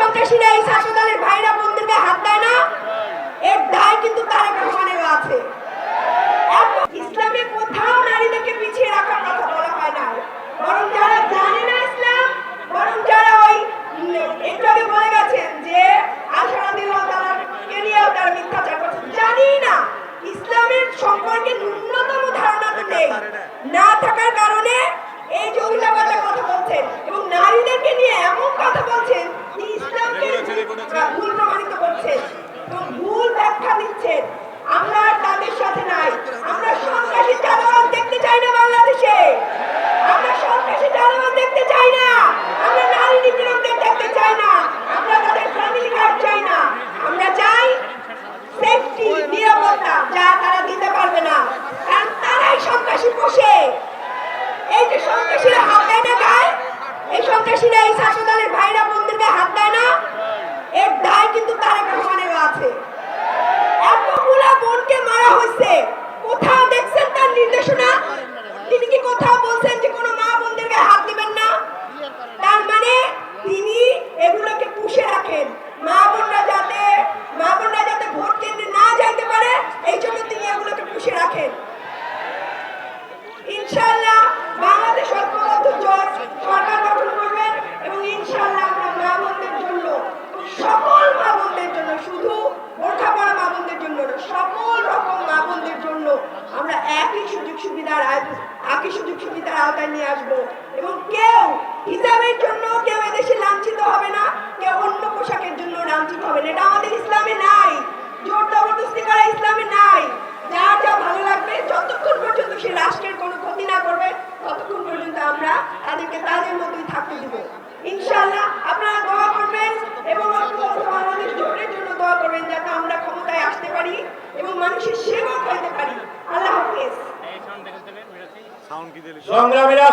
সন্ত্রাসীরা এই ছাত্র দলের ভাইরা বোনদেরকে হাত দেয় না, এর দায় কিন্তু তারেক রহমানেরও আছে। ইসলামে কোথাও নারীদেরকে পিছিয়ে রাখার কথা বলা হয় না, বরং যারা জানে না ইসলাম, বরং যারা ওই একটু আগে বলে গেছেন যে আশা রাদিয়াল্লাহু তাআলাকে নিয়েও তারা মিথ্যাচার করছে, জানি না ইসলামের সম্পর্কে ন্যূনতম ধারণা তো নেই, না থাকার কারণে এই যে উল্টাপাল্টা কথা বলছেন এবং নারীদেরকে নিয়ে এমন কথা বলছেন যে ইসলামকে ভুল প্রমাণিত করছেন এবং ভুল ব্যাখ্যা দিচ্ছেন। আমরা তাদের সাথে নাই, আমরা সন্ত্রাসী চাঁদাবাজ দেখতে চাই না বাংলাদেশে, আমরা সন্ত্রাসী চাঁদাবাজ দেখতে চাই না, আমরা নারী নিপীড়কদের দেখতে চাই না, আমরা তাদের ফ্যামিলি কার্ড চাই না, আমরা চাই সেফটি, নিরাপত্তা, যা তারা দিতে পারবে না, কারণ তারাই সন্ত্রাসী পোষে। এই যে সন্ত্রাসীরা হাত দেয় না গায়ে, এই সন্ত্রাসীরা এই ছাত্র দলের ভাইরা বোনদেরকে হাত দেয় না, এর দায় কিন্তু তারেক রহমানেরও আছে। এতগুলা বোনকে মারা হয়েছে, কোথাও দেখছেন তার নির্দেশনা? তিনি কি কোথাও বলছেন যে কোনো মা বোনদেরকে হাত দিবেন না? তার মানে তিনি এগুলোকে পুষে রাখেন, মা বোনরা যাতে ভোট কেন্দ্রে না যাইতে পারে, এই জন্য তিনি এগুলোকে পুষে রাখেন। ইনশাআল্লাহ বাংলাদেশ ঐক্যবদ্ধ জোট সরকার গঠন করবেন এবং ইনশাআল্লাহ আমরা মা বোনদের জন্য, সকল মা বোনদের জন্য, শুধু বোরখা পরা মা বোনদের জন্য না, সকল রকম মা বোনদের জন্য আমরা একই সুযোগ সুবিধার আওতায় নিয়ে আসবো এবং কেউ হিজাবের জন্য কেউ এদেশে লাঞ্ছিত হবে না, কেউ অন্য পোশাকের জন্য লাঞ্ছিত হবে না। এটা আমাদের ইসলামে নাই, জোর জবরদস্তি করা ইসলামে নাই। যার যা ভালো লাগবে, যতক্ষণ পর্যন্ত সে রাষ্ট্রের কোনো ক্ষতি না করবে ততক্ষণ পর্যন্ত আমরা তাদেরকে তাদের মতোই থাকতে দিব। ইনশাআল্লাহ আপনারা দোয়া করবেন এবং বাংলাদেশ জোটের জন্য দোয়া করবেন যাতে আমরা ক্ষমতায় আসতে পারি এবং মানুষের সেবা করতে পারি। আল্লাহ হাফেজ। সংগ্রামীরা